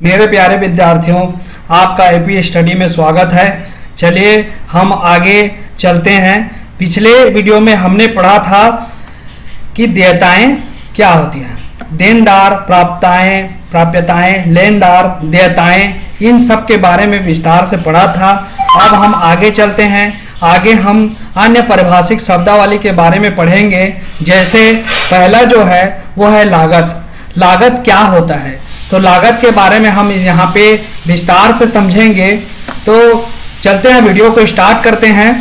मेरे प्यारे विद्यार्थियों, आपका एपी स्टडी में स्वागत है। चलिए हम आगे चलते हैं। पिछले वीडियो में हमने पढ़ा था कि देयताएं क्या होती हैं। देनदार, प्राप्ताएं, प्राप्यताएं, लेनदार, देयताएं, इन सब के बारे में विस्तार से पढ़ा था। अब हम आगे चलते हैं। आगे हम अन्य पारिभाषिक शब्दावली के बारे में पढ़ेंगे। जैसे पहला जो है वो है लागत। लागत क्या होता है, तो लागत के बारे में हम यहाँ पे विस्तार से समझेंगे। तो चलते हैं, वीडियो को स्टार्ट करते हैं।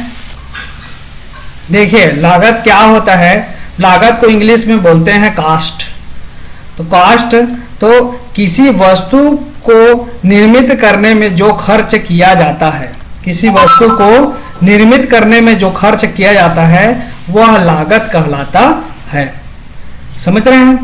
देखिए लागत क्या होता है। लागत को इंग्लिश में बोलते हैं कास्ट। तो कास्ट तो किसी वस्तु को निर्मित करने में जो खर्च किया जाता है, किसी वस्तु को निर्मित करने में जो खर्च किया जाता है वह लागत कहलाता है। समझ रहे हैं?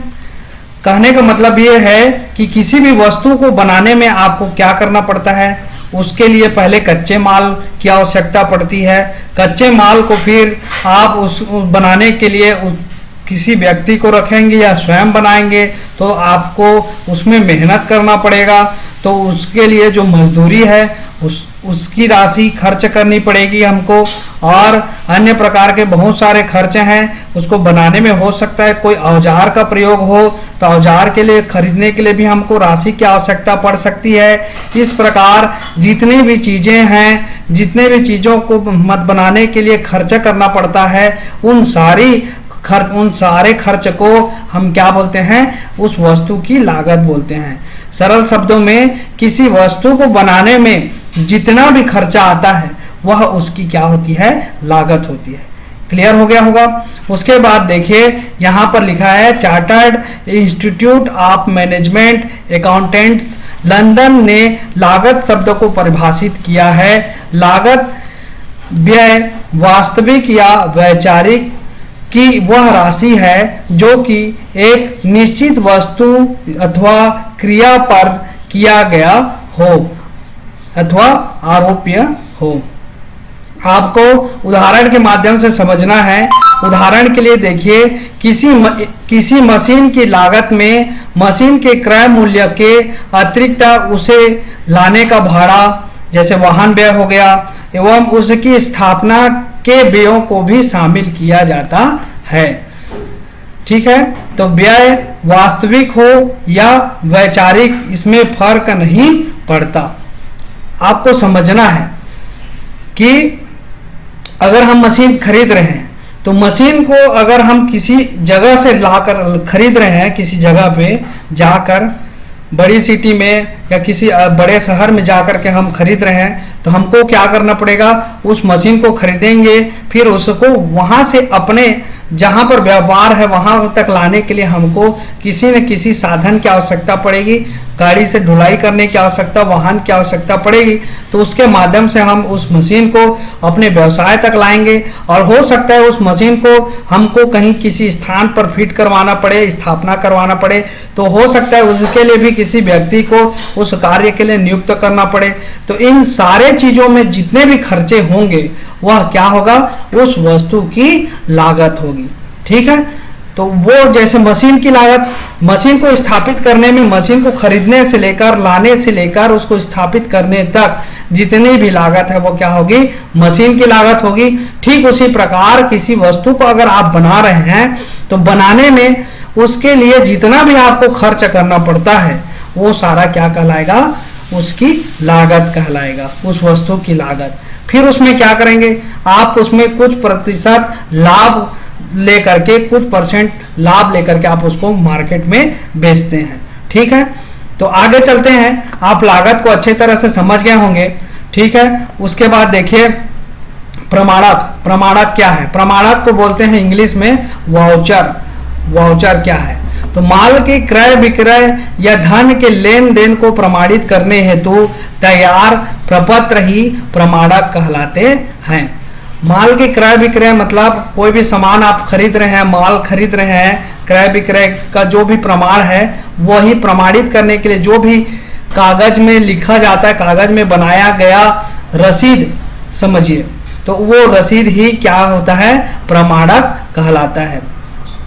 कहने का मतलब ये है कि किसी भी वस्तु को बनाने में आपको क्या करना पड़ता है, उसके लिए पहले कच्चे माल की आवश्यकता पड़ती है। कच्चे माल को फिर आप उस बनाने के लिए किसी व्यक्ति को रखेंगे या स्वयं बनाएंगे तो आपको उसमें मेहनत करना पड़ेगा। तो उसके लिए जो मजदूरी है उसकी राशि खर्च करनी पड़ेगी हमको, और अन्य प्रकार के बहुत सारे खर्चे हैं। उसको बनाने में हो सकता है कोई औजार का प्रयोग हो, तो औजार के लिए खरीदने के लिए भी हमको राशि की आवश्यकता पड़ सकती है। इस प्रकार जितनी भी चीजें हैं, जितने भी चीजों को बनाने के लिए खर्च करना पड़ता है, उन सारे खर्च को हम क्या बोलते हैं, उस वस्तु की लागत बोलते हैं। सरल शब्दों में किसी वस्तु को बनाने में जितना भी खर्चा आता है वह उसकी क्या होती है, लागत होती है। क्लियर हो गया होगा। उसके बाद देखिए यहाँ पर लिखा है chartered institute of management accountants London ने लागत शब्द को परिभाषित किया है। लागत व्यय, वास्तविक या वैचारिक की वह राशि है जो कि एक निश्चित वस्तु अथवा क्रिया पर किया गया हो अथवा आरोप्य हो। आपको उदाहरण के माध्यम से समझना है। उदाहरण के लिए देखिए, किसी मशीन की लागत में मशीन के क्रय मूल्य के अतिरिक्त उसे लाने का भाड़ा, जैसे वाहन व्यय हो गया, एवं उसकी स्थापना के व्ययों को भी शामिल किया जाता है। ठीक है, तो व्यय वास्तविक हो या वैचारिक, इसमें फर्क नहीं पड़ता। आपको समझना है कि अगर हम मशीन खरीद रहे हैं तो मशीन को अगर हम किसी जगह से लाकर खरीद रहे हैं, किसी जगह पे जाकर, बड़ी सिटी में या किसी बड़े शहर में जाकर के हम खरीद रहे हैं, तो हमको क्या करना पड़ेगा, उस मशीन को खरीदेंगे, फिर उसको वहां से अपने जहां पर व्यापार है वहां तक लाने के लिए हमको किसी न किसी साधन की आवश्यकता पड़ेगी। गाड़ी से ढुलाई करने की आवश्यकता, वाहन की आवश्यकता पड़ेगी। तो उसके माध्यम से हम उस मशीन को अपने व्यवसाय तक लाएंगे, और हो सकता है उस मशीन को हमको कहीं किसी स्थान पर फिट करवाना पड़े, स्थापना करवाना पड़े, तो हो सकता है उसके लिए भी किसी व्यक्ति को उस कार्य के लिए नियुक्त करना पड़े। तो इन सारे चीजों में जितने भी खर्चे होंगे वह क्या होगा, उस वस्तु की लागत होगी। ठीक है, तो वो जैसे मशीन की लागत, मशीन को स्थापित करने में, मशीन को खरीदने से लेकर, लाने से लेकर उसको स्थापित करने तक जितनी भी लागत है वो क्या होगी, मशीन की लागत होगी। ठीक उसी प्रकार किसी वस्तु को अगर आप बना रहे हैं तो बनाने में उसके लिए जितना भी आपको खर्च करना पड़ता है वो सारा क्या कहलाएगा, उसकी लागत कहलाएगा, उस वस्तु की लागत। फिर उसमें क्या करेंगे, आप उसमें कुछ प्रतिशत लाभ लेकर के, कुछ परसेंट लाभ लेकर के आप उसको मार्केट में बेचते हैं। ठीक है, तो आगे चलते हैं। आप लागत को अच्छे तरह से समझ गए होंगे। ठीक है, उसके बाद देखिए प्रमाणक। प्रमाणक क्या है? प्रमाणक को बोलते हैं इंग्लिश में वाउचर। वाउचर क्या है? तो माल के क्रय विक्रय या धन के लेन देन को प्रमाणित करने हेतु तैयार प्रपत्र ही प्रमाणक कहलाते हैं। माल के क्रय विक्रय मतलब कोई भी सामान आप खरीद रहे हैं, माल खरीद रहे हैं, क्रय विक्रय का जो भी प्रमाण है वही प्रमाणित करने के लिए जो भी कागज में लिखा जाता है, कागज में बनाया गया रसीद समझिए, तो वो रसीद ही क्या होता है, प्रमाणक कहलाता है।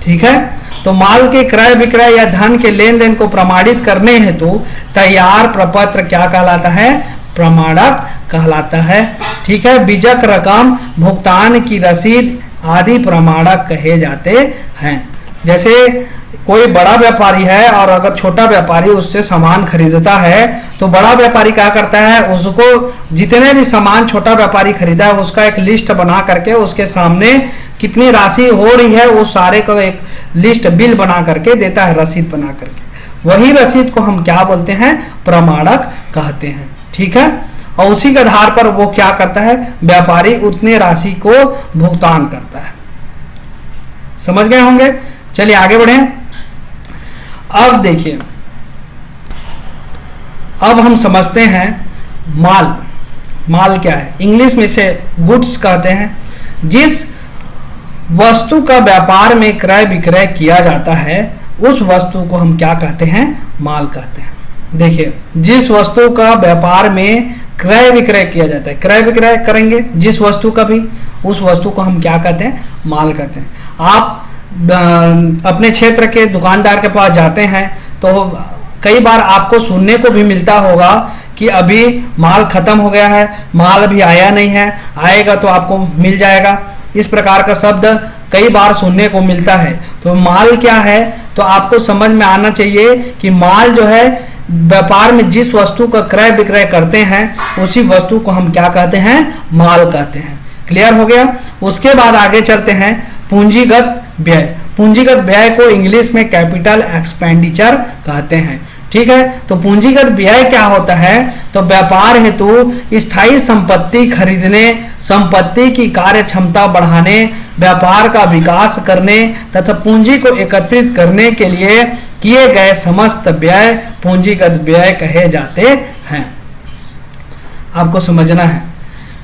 ठीक है, तो माल के क्रय विक्रय या धन के लेन देन को प्रमाणित करने हेतु तैयार प्रपत्र क्या कहलाता है? प्रमाणक कहलाता है। ठीक है, बीजक रकम, भुगतान की रसीद आदि प्रमाणक कहे जाते हैं। जैसे कोई बड़ा व्यापारी है और अगर छोटा व्यापारी उससे सामान खरीदता है तो बड़ा व्यापारी क्या करता है, उसको जितने भी सामान छोटा व्यापारी खरीदा है उसका एक लिस्ट बना करके उसके सामने कितनी राशि हो रही है वो सारे का एक लिस्ट बिल बना करके देता है, रसीद बना करके। वही रसीद को हम क्या बोलते हैं? प्रमाणक कहते हैं। ठीक है, और उसी के आधार पर वो क्या करता है, व्यापारी उतने राशि को भुगतान करता है। समझ गए होंगे। चलिए आगे बढ़े। अब देखिए, अब हम समझते हैं माल। माल क्या है? इंग्लिश में इसे गुड्स कहते हैं। जिस वस्तु का व्यापार में क्रय विक्रय किया जाता है उस वस्तु को हम क्या कहते हैं? माल कहते हैं। देखिए, जिस वस्तु का व्यापार में क्रय विक्रय किया जाता है, क्रय विक्रय करेंगे जिस वस्तु का भी, उस वस्तु को हम क्या कहते हैं? माल कहते हैं। आप अपने क्षेत्र के दुकानदार के पास जाते हैं तो कई बार आपको सुनने को भी मिलता होगा कि अभी माल खत्म हो गया है, माल अभी आया नहीं है, आएगा तो आपको मिल जाएगा। इस प्रकार का शब्द कई बार सुनने को मिलता है। तो माल क्या है? तो आपको समझ में आना चाहिए कि माल जो है व्यापार में जिस वस्तु का क्रय विक्रय करते हैं उसी वस्तु को हम क्या कहते हैं? माल कहते हैं। क्लियर हो गया। उसके बाद आगे चलते हैं पूंजीगत व्यय। पूंजीगत व्यय को इंग्लिश में कैपिटल एक्सपेंडिचर कहते हैं। ठीक है, तो पूंजीगत व्यय क्या होता है? तो व्यापार हेतु स्थायी संपत्ति खरीदने, संपत्ति की कार्य क्षमता बढ़ाने, व्यापार का विकास करने तथा पूंजी को एकत्रित करने के लिए किए गए समस्त व्यय पूंजीगत व्यय कहे जाते हैं। आपको समझना है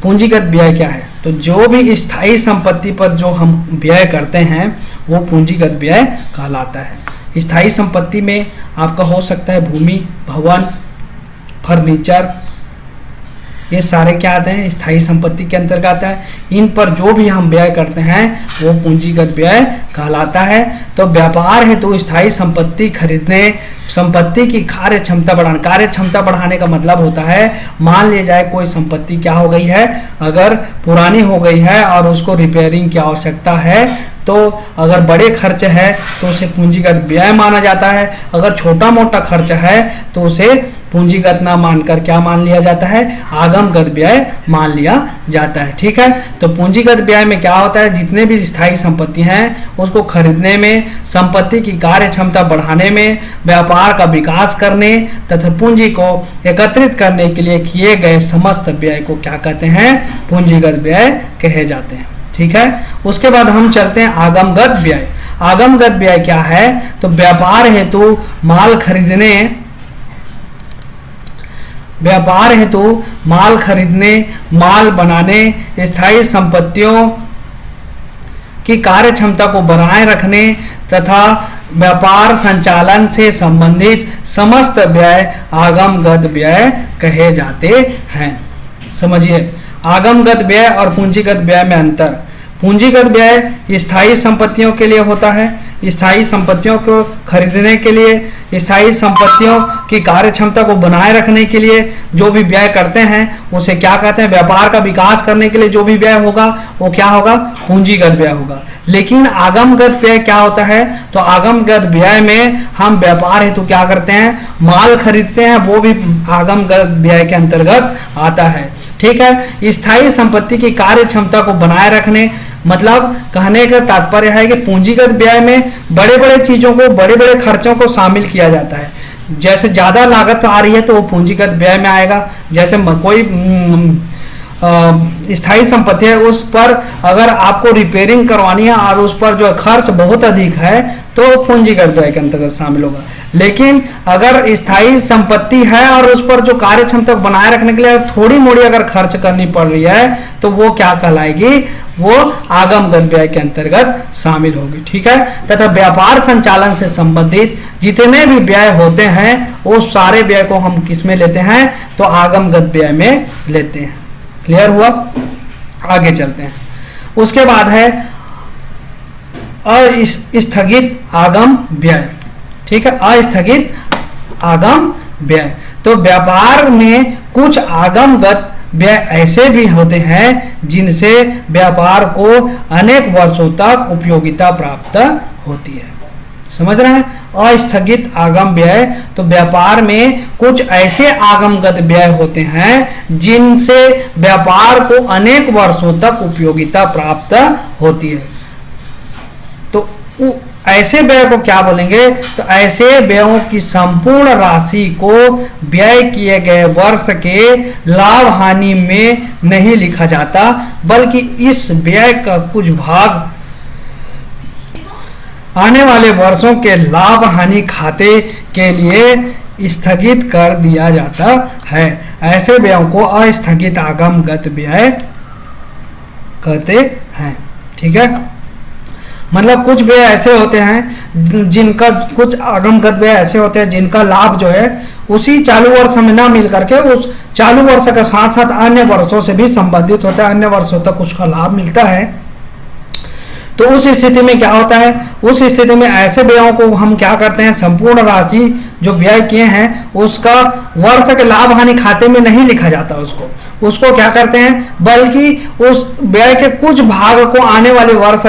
पूंजीगत व्यय क्या है। तो जो भी स्थायी संपत्ति पर जो हम व्यय करते हैं वो पूंजीगत व्यय कहलाता है। स्थायी संपत्ति में आपका हो सकता है भूमि, भवन, फर्नीचर, ये सारे क्या आते हैं? स्थायी संपत्ति के अंतर्गत आता है। इन पर जो भी हम व्यय करते हैं वो पूंजीगत व्यय कहलाता है। तो व्यापार है तो स्थायी संपत्ति खरीदने, संपत्ति की कार्य क्षमता बढ़ाने। कार्य क्षमता बढ़ाने का मतलब होता है, मान लिया जाए कोई संपत्ति क्या हो गई है, अगर पुरानी हो गई है और उसको रिपेयरिंग की आवश्यकता है तो अगर बड़े खर्च है तो उसे पूंजीगत व्यय माना जाता है। अगर छोटा मोटा खर्च है तो उसे पूंजीगत ना मानकर क्या मान लिया जाता है? आगमगत व्यय मान लिया जाता है। ठीक है, तो पूंजीगत व्यय में क्या होता है? जितने भी स्थायी संपत्ति हैं उसको खरीदने में, संपत्ति की कार्य क्षमता बढ़ाने में, व्यापार का विकास करने तथा पूंजी को एकत्रित करने के लिए किए गए समस्त व्यय को क्या कहते हैं? पूंजीगत व्यय कहे जाते हैं। ठीक है, उसके बाद हम चलते हैं आगमगत व्यय। आगमगत व्यय क्या है? तो व्यापार हेतु माल खरीदने, व्यापार हेतु माल खरीदने, माल बनाने, स्थायी संपत्तियों की कार्य क्षमता को बनाए रखने तथा व्यापार संचालन से संबंधित समस्त व्यय आगमगत व्यय कहे जाते हैं। समझिए, आगमगत व्यय और पूंजीगत व्यय में अंतर। पूंजीगत व्यय स्थायी संपत्तियों के लिए होता है। स्थायी संपत्तियों को खरीदने के लिए, स्थायी संपत्तियों की कार्य क्षमता को बनाए रखने के लिए जो भी व्यय करते हैं उसे क्या कहते हैं? व्यापार का विकास करने के लिए जो भी व्यय होगा वो क्या होगा? पूंजीगत व्यय होगा। लेकिन आगमगत व्यय क्या होता है? तो आगमगत व्यय में हम व्यापार हेतु क्या करते हैं? माल खरीदते हैं, वो भी आगमगत व्यय के अंतर्गत आता है। ठीक है, स्थायी संपत्ति की कार्य क्षमता को बनाए रखने, मतलब कहने का तात्पर्य है कि पूंजीगत व्यय में बड़े बड़े चीजों को, बड़े बड़े खर्चों को शामिल किया जाता है। जैसे ज्यादा लागत आ रही है तो वो पूंजीगत व्यय में आएगा। जैसे कोई स्थायी संपत्ति है उस पर अगर आपको रिपेयरिंग करवानी है और उस पर जो खर्च बहुत अधिक है तो पूंजीगत व्यय के अंतर्गत शामिल होगा। लेकिन अगर स्थायी संपत्ति है और उस पर जो कार्य क्षमता बनाए रखने के लिए थोड़ी मोड़ी अगर खर्च करनी पड़ रही है तो वो क्या कहलाएगी? वो आगमगत व्यय के अंतर्गत शामिल होगी। ठीक है, तथा व्यापार संचालन से संबंधित जितने भी व्यय होते हैं वो सारे व्यय को हम किस में लेते हैं? तो आगमगत व्यय में लेते हैं। क्लियर हुआ? आगे चलते हैं। उसके बाद है अस्थगित आगम व्यय। ठीक है, अस्थगित आगम व्यय। तो व्यापार में कुछ आगमगत व्यय ऐसे भी होते हैं जिनसे व्यापार को अनेक वर्षों तक उपयोगिता प्राप्त होती है। समझ रहे हैं? अस्थगित आगम व्यय, तो व्यापार में कुछ ऐसे आगमगत व्यय होते हैं जिनसे व्यापार को अनेक वर्षों तक उपयोगिता प्राप्त होती है। तो ऐसे व्यय को क्या बोलेंगे? तो ऐसे व्ययों की संपूर्ण राशि को व्यय किए गए वर्ष के लाभ हानि में नहीं लिखा जाता, बल्कि इस व्यय का कुछ भाग आने वाले वर्षों के लाभ हानि खाते के लिए स्थगित कर दिया जाता है। ऐसे व्ययों को अस्थगित आगमगत व्यय कहते हैं। ठीक है, मतलब कुछ व्यय ऐसे होते हैं जिनका, कुछ आगमगत व्यय ऐसे होते हैं जिनका लाभ जो है उसी चालू वर्ष में ना मिल करके उस चालू वर्ष के साथ साथ अन्य वर्षों से भी संबंधित होता है, अन्य वर्षों तक उसका लाभ मिलता है। तो उस स्थिति में क्या होता है? उस स्थिति में ऐसे व्ययों को हम क्या करते हैं? संपूर्ण राशि जो व्यय किए हैं उसका वर्ष के लाभ हानि खाते में नहीं लिखा जाता, उसको क्या करते हैं? बल्कि उस व्यय के कुछ भाग को आने वाले वर्ष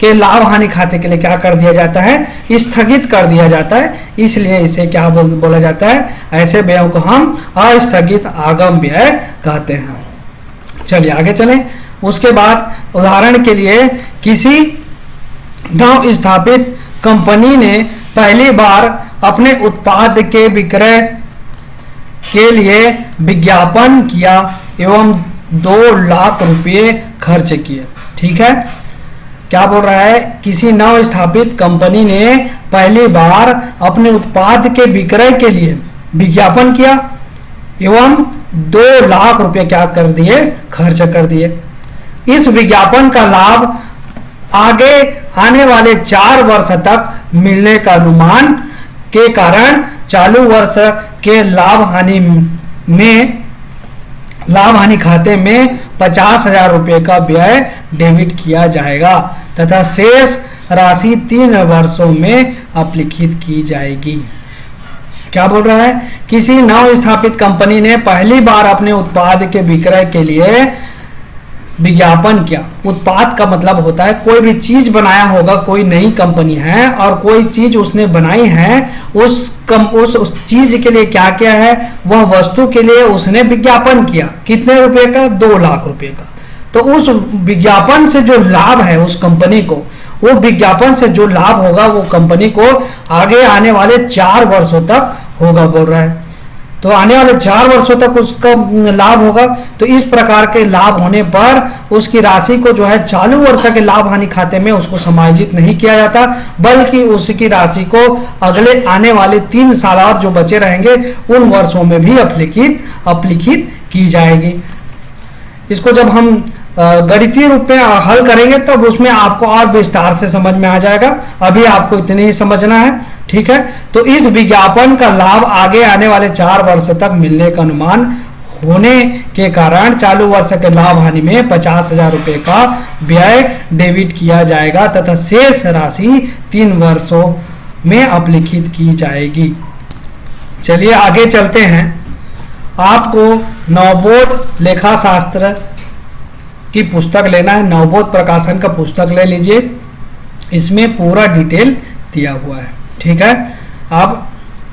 के लाभ हानि खाते के लिए क्या कर दिया जाता है? स्थगित कर दिया जाता है। इसलिए इसे क्या बोला जाता है? ऐसे व्ययों को हम अस्थगित आगम व्यय कहते हैं। चलिए आगे चलें। उसके बाद उदाहरण के लिए किसी नव स्थापित कंपनी ने पहली बार अपने उत्पाद के विक्रय के लिए विज्ञापन किया एवं 2 लाख रुपए खर्च किए। ठीक है, क्या बोल रहा है? किसी नव स्थापित कंपनी ने पहली बार अपने उत्पाद के विक्रय के लिए विज्ञापन किया एवं 2 लाख रुपए क्या कर दिए? खर्च कर दिए। इस विज्ञापन का लाभ आगे आने वाले 4 वर्ष तक मिलने का अनुमान के कारण चालू वर्ष के लाभ हानि खाते में 50,000 रुपए का व्यय डेबिट किया जाएगा तथा शेष राशि 3 वर्षों में अपलिखित की जाएगी। क्या बोल रहा है? किसी नव स्थापित कंपनी ने पहली बार अपने उत्पाद के विक्रय के लिए विज्ञापन किया। उत्पाद का मतलब होता है कोई भी चीज बनाया होगा, कोई नई कंपनी है और कोई चीज उसने बनाई है, उस चीज के लिए क्या किया है? वह वस्तु के लिए उसने विज्ञापन किया। कितने रुपए का? 2 लाख रुपए का। तो उस विज्ञापन से जो लाभ है उस कंपनी को, वो विज्ञापन से जो लाभ होगा वो कंपनी को आगे आने वाले 4 वर्षों तक होगा, बोल रहा है। तो आने वाले 4 वर्षों तक उसका लाभ होगा। तो इस प्रकार के लाभ होने पर उसकी राशि को जो है चालू वर्ष के लाभ हानि खाते में उसको समायोजित नहीं किया जाता, बल्कि उसकी राशि को अगले आने वाले 3 साल और जो बचे रहेंगे उन वर्षों में भी अपलिखित की जाएगी। इसको जब हम गणितीय रूप में हल करेंगे तब उसमें आपको और विस्तार से समझ में आ जाएगा। अभी आपको इतने ही समझना है। ठीक है, तो इस विज्ञापन का लाभ आगे आने वाले 4 वर्ष तक मिलने का अनुमान होने के कारण चालू वर्ष के लाभ हानि में 50,000 रुपए का व्यय डेबिट किया जाएगा तथा शेष राशि 3 वर्षों में अपलिखित की जाएगी। चलिए आगे चलते हैं। आपको नवबोध लेखा शास्त्र की पुस्तक लेना है। नवबोध प्रकाशन का पुस्तक ले लीजिए, इसमें पूरा डिटेल दिया हुआ है। ठीक है, आप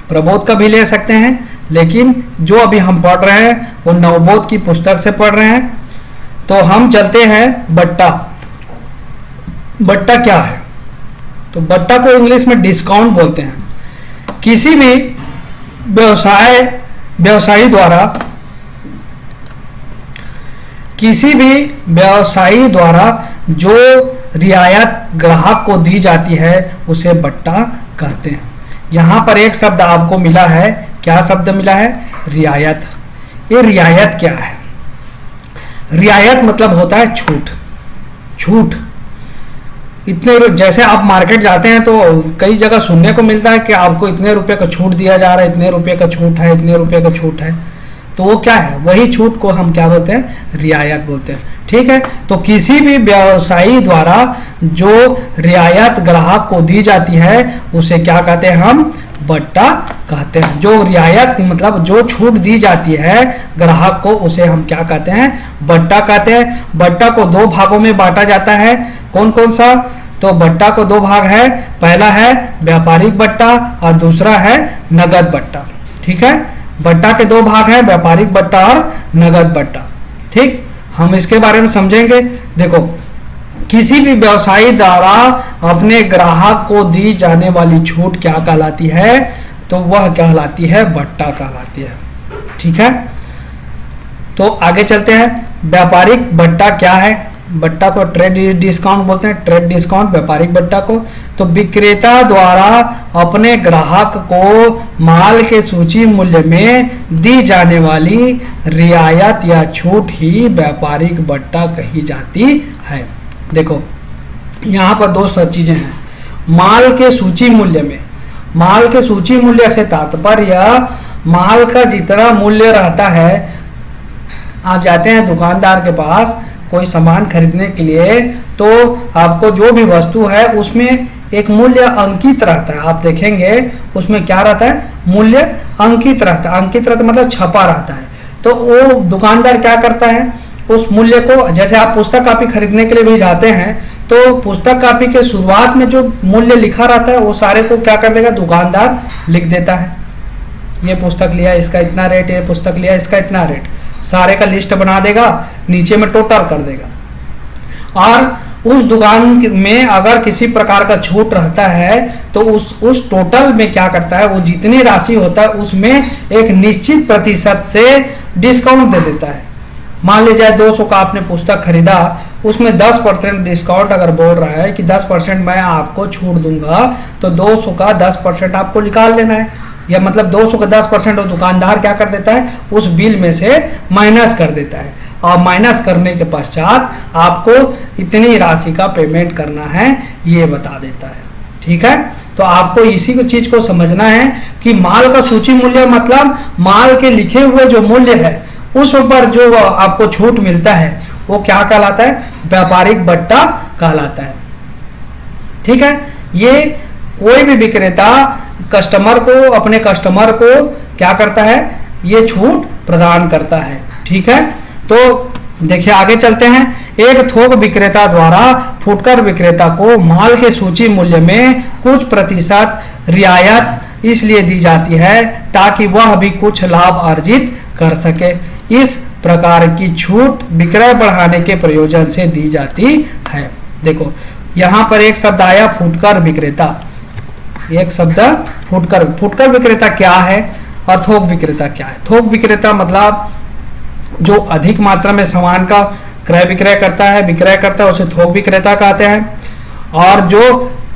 प्रबोध का भी ले सकते हैं, लेकिन जो अभी हम पढ़ रहे हैं वो नवबोध की पुस्तक से पढ़ रहे हैं। तो हम चलते हैं बट्टा। बट्टा क्या है? तो बट्टा को इंग्लिश में डिस्काउंट बोलते हैं। किसी भी व्यवसायी द्वारा जो रियायत ग्राहक को दी जाती है उसे बट्टा कहते हैं। यहां पर एक शब्द आपको मिला है। क्या शब्द मिला है? रियायत। ये रियायत क्या है? रियायत मतलब होता है छूट। इतने, जैसे आप मार्केट जाते हैं तो कई जगह सुनने को मिलता है कि आपको इतने रुपए का छूट दिया जा रहा है, इतने रुपए का छूट है, इतने रुपए का छूट है। तो वो क्या है? वही छूट को हम क्या बोलते हैं? रियायत बोलते हैं। ठीक है। तो किसी भी व्यवसायी द्वारा जो रियायत ग्राहक को दी जाती है उसे क्या कहते हैं, हम बट्टा कहते हैं। जो रियायत मतलब जो छूट दी जाती है ग्राहक को उसे हम क्या कहते हैं, बट्टा कहते हैं। बट्टा को दो भागों में बांटा जाता है, कौन कौन सा, तो बट्टा को दो भाग है, पहला है व्यापारिक बट्टा और दूसरा है नगद बट्टा। ठीक है, बट्टा के दो भाग है, व्यापारिक बट्टा और नगद बट्टा। ठीक, हम इसके बारे में समझेंगे। देखो, किसी भी व्यवसायी द्वारा अपने ग्राहक को दी जाने वाली छूट क्या कहलाती है, तो वह कहलाती है बट्टा कहलाती है। ठीक है, तो आगे चलते हैं। व्यापारिक बट्टा क्या है, बट्टा को ट्रेड डिस्काउंट बोलते हैं, ट्रेड डिस्काउंट व्यापारिक बट्टा को। तो विक्रेता द्वारा अपने ग्राहक को माल के सूची मूल्य में दी जाने वाली रियायत या छूट ही व्यापारिक बट्टा कही जाती है। देखो, यहाँ पर दो चीजें हैं। माल के सूची मूल्य में, माल के सूची मूल्य से तात्पर्य माल का जितना मूल्य रहता है, आप जाते हैं दुकानदार के पास कोई सामान खरीदने के लिए, तो आपको जो भी वस्तु है उसमें एक मूल्य अंकित रहता है। आप देखेंगे उसमें क्या रहता है, मूल्य अंकित रहता है। अंकित रहता मतलब छपा रहता है। तो वो दुकानदार क्या करता है, उस मूल्य को, जैसे आप पुस्तक कापी खरीदने के लिए भी जाते हैं तो पुस्तक कापी के शुरुआत में जो मूल्य लिखा रहता है वो सारे को क्या कर देगा, दुकानदार लिख देता है। ये पुस्तक लिया इसका इतना रेट, ये पुस्तक लिया इसका इतना रेट, सारे का लिस्ट बना देगा, नीचे में टोटल कर देगा। और उस दुकान में अगर किसी प्रकार का छूट रहता है तो उस टोटल में क्या करता है, वो जितनी राशि होता है उसमें एक निश्चित प्रतिशत से डिस्काउंट दे देता है। मान लीजिए 200 का आपने पुस्तक खरीदा, उसमें 10% डिस्काउंट अगर बोल रहा है कि 10% मैं आपको छूट दूंगा, तो 200 का 10% आपको निकाल लेना है। या मतलब 200 का 10% वो दुकानदार क्या कर देता है, उस बिल में से माइनस कर देता है। और माइनस करने के पश्चात आपको इतनी राशि का पेमेंट करना है, ये बता देता है। ठीक है, तो आपको इसी को चीज को समझना है कि माल का सूची मूल्य मतलब माल के लिखे हुए जो मूल्य है उस पर जो आपको छूट मिलता है वो क्या कहलाता है, व्यापारिक बट्टा कहलाता है। ठीक है, ये कोई भी विक्रेता कस्टमर को, अपने कस्टमर को क्या करता है, ये छूट प्रदान करता है। ठीक है, तो देखिए आगे चलते हैं। एक थोक विक्रेता द्वारा फुटकर विक्रेता को माल के सूची मूल्य में कुछ प्रतिशत रियायत इसलिए दी जाती है ताकि वह भी कुछ लाभ अर्जित कर सके। इस प्रकार की छूट विक्रय बढ़ाने के प्रयोजन से दी जाती है। देखो, यहाँ पर एक शब्द आया फुटकर विक्रेता, एक शब्द फुटकर। फुटकर विक्रेता क्या है और थोक विक्रेता क्या है। थोक विक्रेता मतलब जो अधिक मात्रा में सामान का क्रय विक्रय करता है उसे थोक विक्रेता कहते हैं। और जो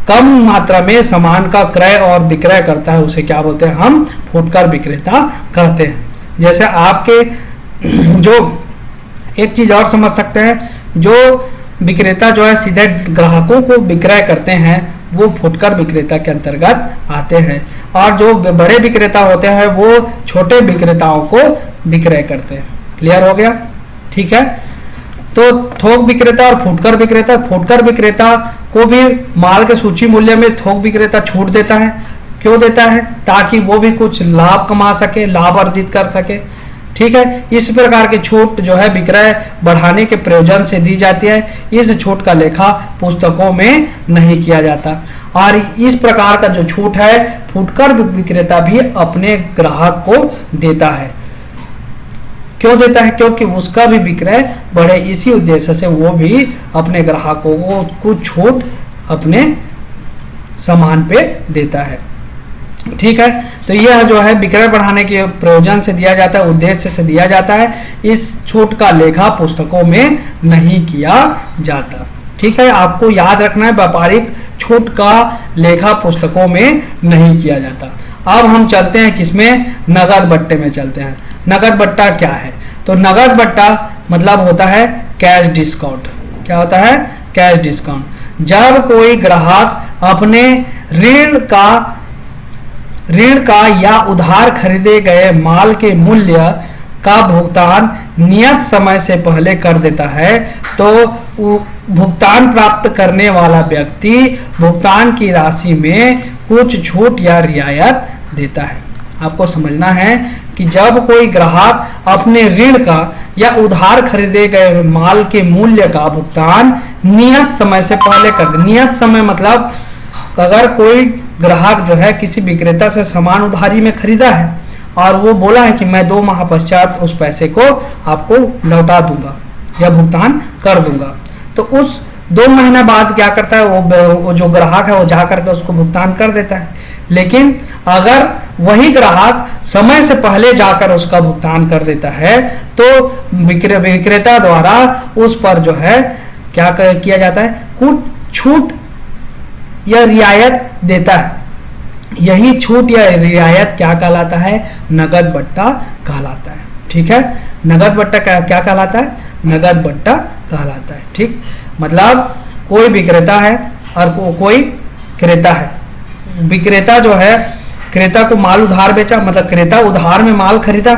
कम मात्रा में सामान का क्रय और विक्रय करता है उसे क्या बोलते हैं, हम फुटकर विक्रेता कहते हैं। जैसे आपके जो एक चीज और समझ सकते हैं, जो विक्रेता जो है सीधे ग्राहकों को विक्रय करते हैं वो फुटकर विक्रेता के अंतर्गत आते हैं। और जो बड़े विक्रेता होते हैं वो छोटे विक्रेताओं को विक्रय करते हैं। क्लियर हो गया। ठीक है, तो थोक विक्रेता और फुटकर विक्रेता। फुटकर विक्रेता को भी माल के सूची मूल्य में थोक विक्रेता छूट देता है। क्यों देता है, ताकि वो भी कुछ लाभ कमा सके, लाभ अर्जित कर सके। ठीक है, इस प्रकार की छूट जो है विक्रय बढ़ाने के प्रयोजन से दी जाती है। इस छूट का लेखा पुस्तकों में नहीं किया जाता। और इस प्रकार का जो छूट है फुटकर विक्रेता भी अपने ग्राहक को देता है। क्यों देता है, क्योंकि उसका भी विक्रय बढ़े, इसी उद्देश्य से वो भी अपने ग्राहकों को कुछ छूट अपने सामान पे देता है। ठीक है, तो यह जो है विक्रय बढ़ाने के प्रयोजन से दिया जाता है, उद्देश्य से दिया जाता है। इस छूट का लेखा पुस्तकों में नहीं किया जाता। ठीक है, आपको याद रखना है व्यापारिक छूट का लेखा पुस्तकों में नहीं किया जाता। अब हम चलते हैं किसमें, नगद बट्टे में चलते हैं। नगद बट्टा क्या है, तो नगद बट्टा मतलब होता है कैश डिस्काउंट। क्या होता है, कैश डिस्काउंट। जब कोई ग्राहक अपने ऋण का या उधार खरीदे गए माल के मूल्य का भुगतान नियत समय से पहले कर देता है तो भुगतान प्राप्त करने वाला व्यक्ति भुगतान की राशि में कुछ छूट या रियायत देता है। आपको समझना है कि जब कोई ग्राहक अपने ऋण का या उधार खरीदे गए माल के मूल्य का भुगतान नियत समय से पहले कर दे। नियत समय मतलब अगर कोई ग्राहक जो है किसी विक्रेता से सामान उधारी में खरीदा है और वो बोला है कि मैं 2 माह पश्चात उस पैसे को आपको लौटा दूंगा या भुगतान कर दूंगा, तो उस 2 महीने बाद क्या करता है वो जो ग्राहक है वो जा करके उसको भुगतान कर देता है। लेकिन अगर वही ग्राहक समय से पहले जाकर उसका भुगतान कर देता है तो विक्रेता द्वारा उस पर जो है क्या किया जाता है, कुछ छूट या रियायत देता है। यही छूट या रियायत क्या कहलाता है, नगद बट्टा कहलाता है। ठीक है, नगद बट्टा क्या कहलाता है, नगद बट्टा कहलाता है। ठीक, मतलब कोई विक्रेता है और कोई क्रेता है। विक्रेता जो है क्रेता को माल उधार बेचा, मतलब क्रेता उधार में माल खरीदा,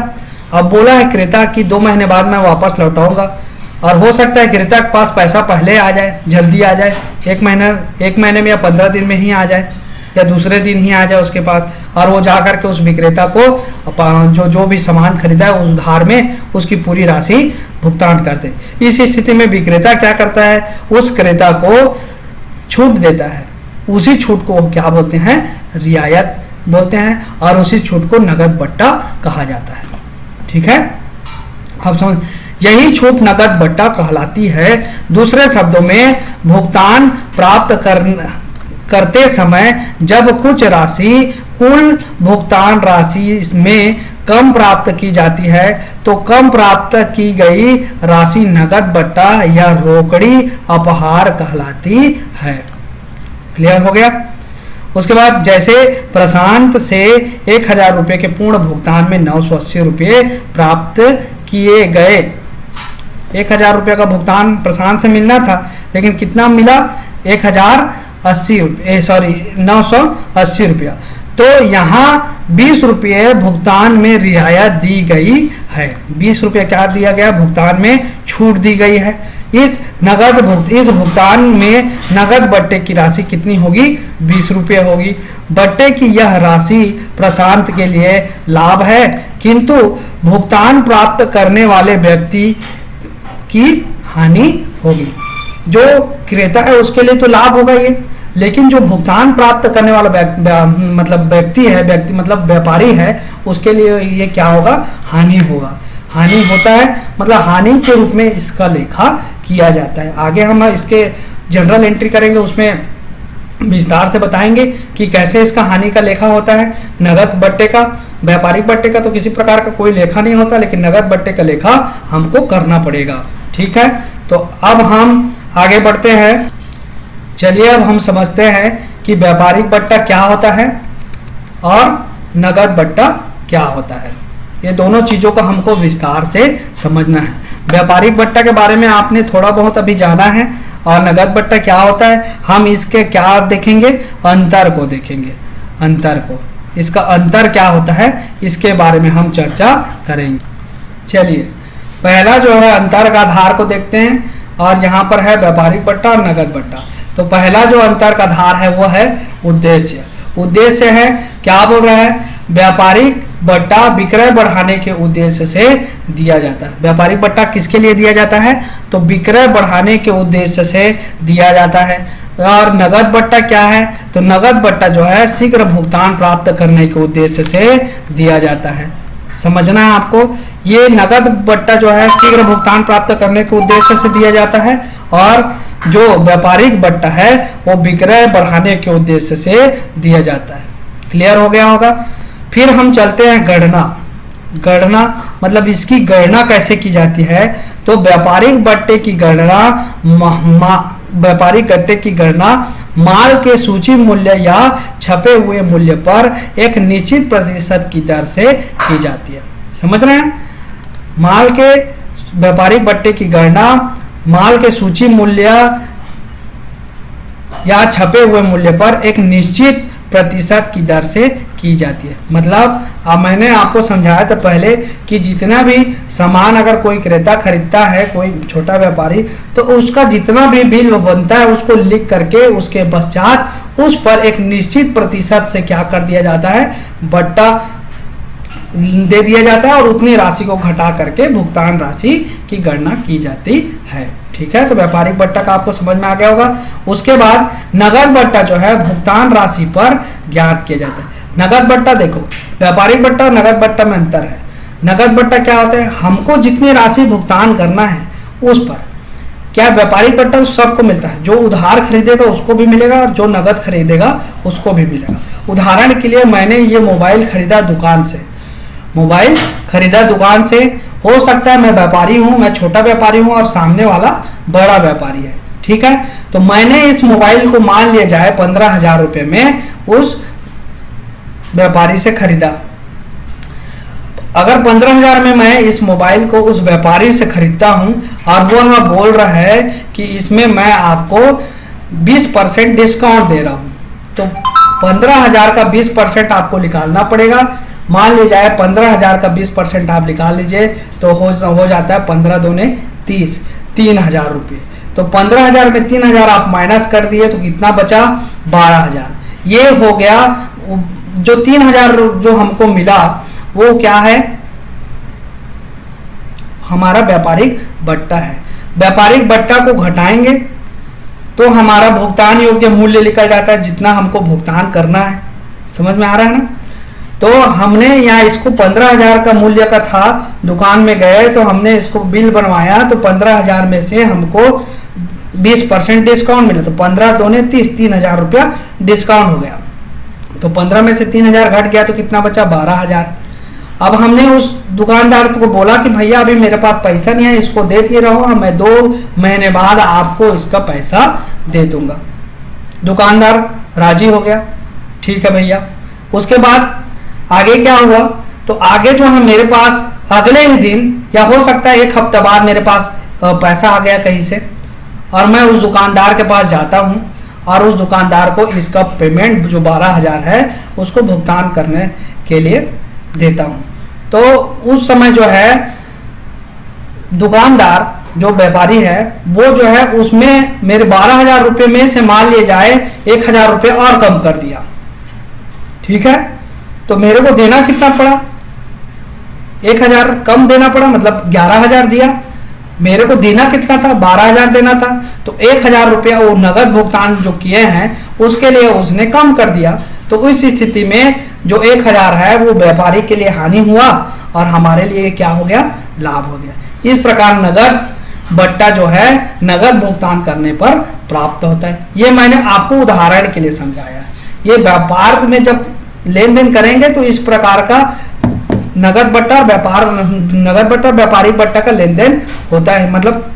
अब बोला है क्रेता कि 2 महीने बाद मैं वापस लौटाऊंगा, और हो सकता है क्रेता के पास पैसा पहले आ जाए, जल्दी आ जाए, 1 महीने में या 15 दिन में ही आ जाए या दूसरे दिन ही आ जाए उसके पास, और वो जा करके उस विक्रेता को जो भी सामान खरीदा है उस उधार में उसकी पूरी राशि भुगतान कर दे। इस स्थिति में विक्रेता क्या करता है, उस क्रेता को छूट देता है। उसी छूट को क्या बोलते हैं, रियायत बोलते हैं, और उसी छूट को नगद बट्टा कहा जाता है। ठीक है, अब समझ, यही छूट नगद बट्टा कहलाती है। दूसरे शब्दों में भुगतान प्राप्त करते समय जब कुछ राशि कुल भुगतान राशि में कम प्राप्त की जाती है तो कम प्राप्त की गई राशि नगद बट्टा या रोकड़ी अपहार कहलाती है। क्लियर हो गया। उसके बाद जैसे प्रशांत से 1000 रुपये के पूर्ण भुगतान में 980 रुपये प्राप्त किए गए। 1000 रुपये का भुगतान प्रशांत से मिलना था, लेकिन कितना मिला, 980 रुपया। तो यहाँ 20 रुपये भुगतान में रियायत दी गई है। 20 रुपये क्या दिया गया, भुगतान में छूट दी गई है। इस भुगतान में नगद बट्टे की राशि कितनी होगी, 20 रुपये होगी। बट्टे की यह राशि प्रशांत के लिए लाभ है, किंतु भुगतान प्राप्त करने वाले व्यक्ति की हानि होगी। जो क्रेता है उसके लिए तो लाभ होगा ये, लेकिन जो भुगतान प्राप्त करने वाला व्यक्ति मतलब व्यापारी है, उसके लिए ये क्या होगा, हानि होगा। हानि होता है, मतलब हानि के रूप में इसका लेखा किया जाता है। आगे हम इसके जनरल एंट्री करेंगे, उसमें विस्तार से बताएंगे कि कैसे इसका हानि का लेखा होता है। नगद बट्टे का, व्यापारिक बट्टे का तो किसी प्रकार का कोई लेखा नहीं होता, लेकिन नगद बट्टे का लेखा हमको करना पड़ेगा। ठीक है, तो अब हम आगे बढ़ते हैं। चलिए अब हम समझते हैं कि व्यापारिक बट्टा क्या होता है और नगद बट्टा क्या होता है। ये दोनों चीजों को हमको विस्तार से समझना है। व्यापारिक बट्टा के बारे में आपने थोड़ा बहुत अभी जाना है, और नगद बट्टा क्या होता है हम इसके क्या देखेंगे, अंतर को देखेंगे। अंतर को, इसका अंतर क्या होता है इसके बारे में हम चर्चा करेंगे। चलिए पहला जो है अंतर का आधार को देखते हैं, और यहाँ पर है व्यापारिक बट्टा और नगद बट्टा। तो पहला जो अंतर का आधार है वो है उद्देश्य। उद्देश्य है, क्या बोल रहा है, व्यापारिक बट्टा विक्रय बढ़ाने के उद्देश्य से दिया जाता है। व्यापारिक बट्टा किसके लिए दिया जाता है, तो विक्रय बढ़ाने के उद्देश्य से दिया जाता है। और नगद बट्टा क्या है, तो नगद बट्टा जो है शीघ्र भुगतान प्राप्त करने के उद्देश्य से दिया जाता है। समझना है आपको, ये नगद बट्टा जो है शीघ्र भुगतान प्राप्त करने के उद्देश्य से दिया जाता है, और जो व्यापारिक बट्टा है वो विक्रय बढ़ाने के उद्देश्य से दिया जाता है। क्लियर हो गया होगा। फिर हम चलते हैं गणना। गणना मतलब इसकी गणना कैसे की जाती है, तो व्यापारिक बट्टे की गणना माल के सूची मूल्य या छपे हुए मूल्य पर एक निश्चित प्रतिशत की दर से की जाती है। समझ रहे हैं, माल के व्यापारिक बट्टे की गणना माल के सूची मूल्य या छपे हुए मूल्य पर एक निश्चित प्रतिशत की दर से की जाती है। मतलब अब मैंने आपको समझाया था पहले कि जितना भी सामान अगर कोई क्रेता खरीदता है, कोई छोटा व्यापारी, तो उसका जितना भी बिल बनता है उसको लिख करके उसके पश्चात उस पर एक निश्चित प्रतिशत से क्या कर दिया जाता है, बट्टा दे दिया जाता है और उतनी राशि को घटा करके भुगतान राशि की गणना की जाती है। ठीक है, तो व्यापारिक बट्टा का आपको समझ में आ गया होगा। उसके बाद नगद बट्टा जो है भुगतान राशि पर ज्ञात किया जाता है। नगद बट्टा देखो, व्यापारिक बट्टा और नगद बट्टा में अंतर है। नगद बट्टा क्या होता है, हमको जितनी राशि भुगतान करना है उस पर। क्या व्यापारिक बट्टा तो सबको मिलता है, जो उधार खरीदेगा उसको भी मिलेगा और जो नगद खरीदेगा उसको भी मिलेगा। उदाहरण के लिए मैंने ये मोबाइल खरीदा दुकान से, मोबाइल खरीदा दुकान से, हो सकता है मैं व्यापारी हूं, मैं छोटा व्यापारी हूं और सामने वाला बड़ा व्यापारी है। ठीक है, तो मैंने इस मोबाइल को मान लिया जाए 15,000 रुपए में उस व्यापारी से खरीदा। अगर 15,000 में मैं इस मोबाइल को उस व्यापारी से खरीदता हूं और वह बोल रहा है कि इसमें मैं आपको 20% डिस्काउंट दे रहा हूं, तो 15,000 का 20% आपको निकालना पड़ेगा। मान लीजिए जाए 15,000 का 20% आप निकाल लीजिए तो हो जाता है 15 दूने 30, 3,000 रुपये। तो 15,000 में 3,000 आप माइनस कर दिए तो कितना बचा, 12,000। ये हो गया, जो 3,000 जो हमको मिला वो क्या है, हमारा व्यापारिक बट्टा है। व्यापारिक बट्टा को घटाएंगे तो हमारा भुगतान योग्य मूल्य निकल जाता है, जितना हमको भुगतान करना है। समझ में आ रहा है ना। तो हमने यहाँ इसको 15,000 का मूल्य का था, दुकान में गए तो हमने इसको बिल बनवाया तो 15,000 में से हमको 20% डिस्काउंट मिला, तो 15 दूने 30, 3,000 रुपया डिस्काउंट हो गया। तो 15 में से 3,000 घट गया तो कितना बचा, 12,000। अब हमने उस दुकानदार को बोला कि भैया अभी मेरे पास पैसा नहीं है, इसको दे दिए रहो, मैं 2 महीने बाद आपको इसका पैसा दे दूंगा। दुकानदार राजी हो गया, ठीक है भैया। उसके बाद आगे क्या हुआ, तो आगे जो है मेरे पास अगले ही दिन या हो सकता है 1 हफ्ता बाद मेरे पास पैसा आ गया कहीं से और मैं उस दुकानदार के पास जाता हूं और उस दुकानदार को इसका पेमेंट जो 12,000 है उसको भुगतान करने के लिए देता हूं। तो उस समय जो है दुकानदार जो व्यापारी है वो जो है उसमें मेरे 12,000 रुपये में से मान लिए जाए 1,000 रुपये और कम कर दिया। ठीक है, तो मेरे को देना कितना पड़ा, 1,000 कम देना पड़ा, मतलब 11,000 दिया। मेरे को देना कितना था, 12,000 देना था, तो 1,000 रुपया वो नगद भुगतान जो किए हैं उसके लिए उसने कम कर दिया। तो इस स्थिति में जो 1,000 है वो व्यापारी के लिए हानि हुआ और हमारे लिए क्या हो गया, लाभ हो गया। इस प्रकार नगद बट्टा जो है नगद भुगतान करने पर प्राप्त होता है। ये मैंने आपको उदाहरण के लिए समझाया। ये व्यापार में जब लेन देन करेंगे तो इस प्रकार का नगद बट्टा और नगद बट्टा व्यापारिक बट्टा का लेन देन होता है, मतलब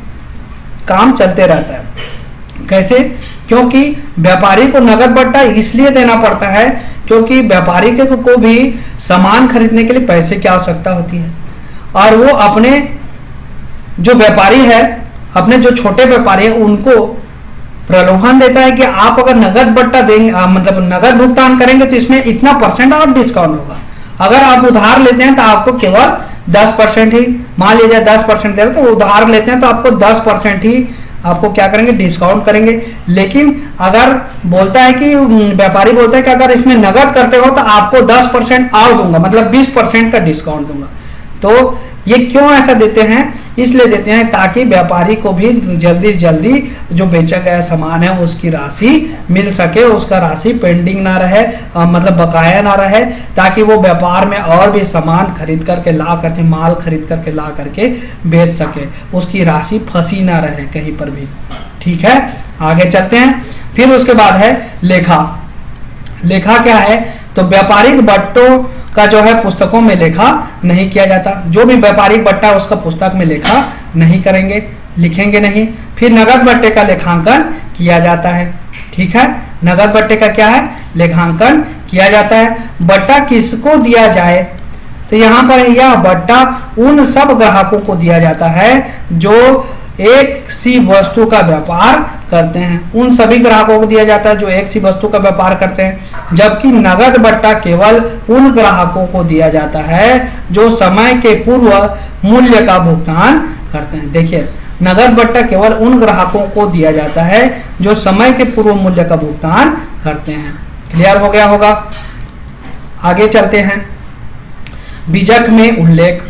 काम चलते रहता है। कैसे, क्योंकि व्यापारी को नगद बट्टा इसलिए देना पड़ता है क्योंकि व्यापारी को भी सामान खरीदने के लिए पैसे की आवश्यकता होती है और वो अपने जो व्यापारी है, अपने जो छोटे व्यापारी है उनको प्रलोभन देता है कि आप अगर नगद बट्टा देंगे, मतलब नगद भुगतान करेंगे तो इसमें इतना % और डिस्काउंट होगा। अगर आप उधार लेते हैं तो आपको केवल 10% ही, मान लीजिए 10% दे रहे तो उधार लेते हैं तो आपको 10% ही आपको क्या करेंगे, डिस्काउंट करेंगे। लेकिन अगर बोलता है कि व्यापारी बोलता है कि अगर इसमें नगद करते हो तो आपको 10% और दूंगा, मतलब 20% का डिस्काउंट दूंगा। तो ये क्यों ऐसा देते हैं, इसलिए देते हैं ताकि व्यापारी को भी जल्दी जल्दी जो बेचा गया सामान है उसकी राशि मिल सके, उसका राशि पेंडिंग ना रहे, मतलब बकाया ना रहे, ताकि वो व्यापार में और भी सामान खरीद करके ला करके, माल खरीद करके ला करके बेच सके, उसकी राशि फंसी ना रहे कहीं पर भी। ठीक है, आगे चलते हैं। फिर उसके बाद है लेखा। लेखा क्या है, तो व्यापारिक बट्टों का जो है पुस्तकों में लेखा नहीं किया जाता। जो भी व्यापारिक बट्टा उसका पुस्तक में लेखा नहीं करेंगे, लिखेंगे नहीं। फिर नगद बट्टे का लेखांकन किया जाता है। ठीक है, नगद बट्टे का क्या है, लेखांकन किया जाता है। बट्टा किसको दिया जाए, तो यहाँ पर यह बट्टा उन सब ग्राहकों को दिया जाता है जो एक सी वस्तु का व्यापार करते हैं। उन सभी ग्राहकों को दिया जाता है जो एक सी वस्तु का व्यापार करते हैं, जबकि नगद बट्टा केवल उन ग्राहकों को दिया जाता है जो समय के पूर्व मूल्य का भुगतान करते हैं। देखिए, नगद बट्टा केवल उन ग्राहकों को दिया जाता है जो समय के पूर्व मूल्य का भुगतान करते हैं। क्लियर हो गया होगा। आगे चलते हैं। बीजक में उल्लेख।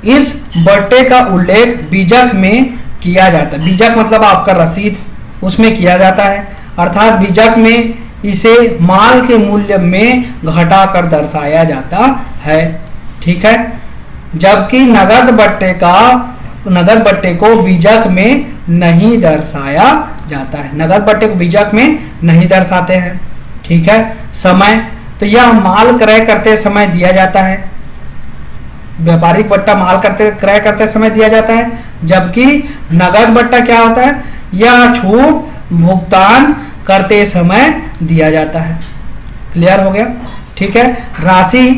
इस बट्टे का उल्लेख बीजक में किया जाता है। बीजक मतलब आपका रसीद, उसमें किया जाता है, अर्थात बीजक में इसे माल के मूल्य में घटाकर दर्शाया जाता है। ठीक है, जबकि नगद बट्टे को बीजक में नहीं दर्शाया जाता है। नगद बट्टे को बीजक में नहीं दर्शाते हैं। ठीक है। समय, तो यह माल क्रय करते समय दिया जाता है। व्यापारिक बट्टा माल क्रय करते समय दिया जाता है, जबकि नगद बट्टा क्या होता है, यह छूट भुगतान करते समय दिया जाता है। क्लियर हो गया। ठीक है। राशि,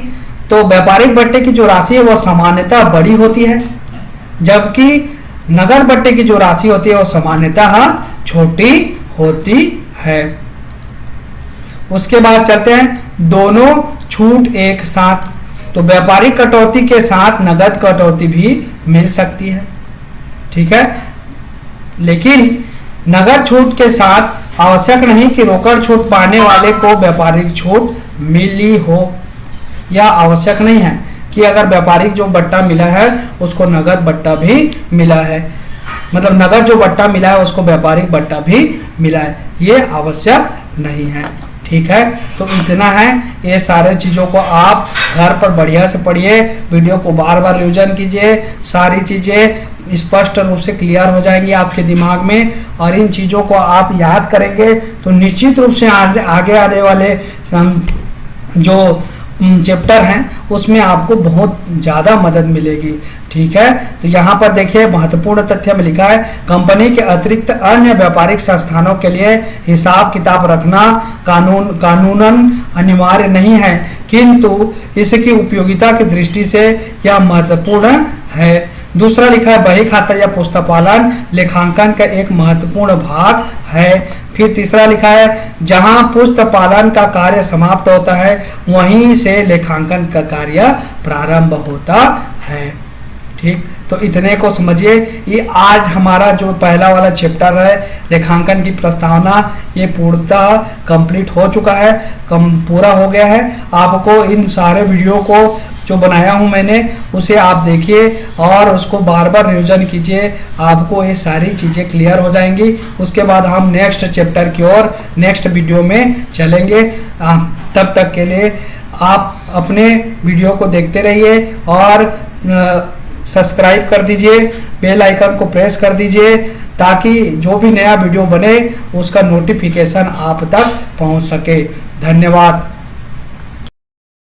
तो व्यापारिक बट्टे की जो राशि है वह सामान्यतः बड़ी होती है, जबकि नगद बट्टे की जो राशि होती है वो सामान्यतः छोटी होती है। उसके बाद चलते हैं दोनों छूट एक साथ। तो व्यापारिक कटौती के साथ नगद कटौती भी मिल सकती है। ठीक है, लेकिन नगद छूट के साथ आवश्यक नहीं कि रोकड़ छूट पाने वाले को व्यापारिक छूट मिली हो। यह आवश्यक नहीं है कि अगर व्यापारिक जो बट्टा मिला है उसको नगद बट्टा भी मिला है, मतलब नगद जो बट्टा मिला है उसको व्यापारिक बट्टा भी मिला है, ये आवश्यक नहीं है। ठीक है, तो इतना है। ये सारे चीज़ों को आप घर पर बढ़िया से पढ़िए, वीडियो को बार बार रिवीजन कीजिए, सारी चीज़ें स्पष्ट रूप से क्लियर हो जाएंगी आपके दिमाग में, और इन चीज़ों को आप याद करेंगे तो निश्चित रूप से आगे आने वाले जो चैप्टर हैं उसमें आपको बहुत ज़्यादा मदद मिलेगी। ठीक है, तो यहाँ पर देखिए महत्वपूर्ण तथ्य में लिखा है, कंपनी के अतिरिक्त अन्य व्यापारिक संस्थानों के लिए हिसाब किताब रखना कानूनन अनिवार्य नहीं है, किंतु इसकी उपयोगिता की दृष्टि से यह महत्वपूर्ण है। दूसरा लिखा है, बही खाता या पुस्तपालन लेखांकन का एक महत्वपूर्ण भाग है। फिर तीसरा लिखा है, जहां पुस्तपालन का कार्य समाप्त होता है वहीं से लेखांकन का कार्य प्रारंभ होता है। ठीक, तो इतने को समझिए। ये आज हमारा जो पहला वाला चैप्टर है लेखांकन की प्रस्तावना, ये पूर्णतः कंप्लीट हो चुका है, पूरा हो गया है। आपको इन सारे वीडियो को जो बनाया हूं मैंने उसे आप देखिए और उसको बार बार रिवीजन कीजिए, आपको ये सारी चीज़ें क्लियर हो जाएंगी। उसके बाद हम नेक्स्ट चैप्टर की ओर नेक्स्ट वीडियो में चलेंगे। तब तक के लिए आप अपने वीडियो को देखते रहिए और सब्सक्राइब कर दीजिए, बेल आइकन को प्रेस कर दीजिए, ताकि जो भी नया वीडियो बने उसका नोटिफिकेशन आप तक पहुंच सके। धन्यवाद।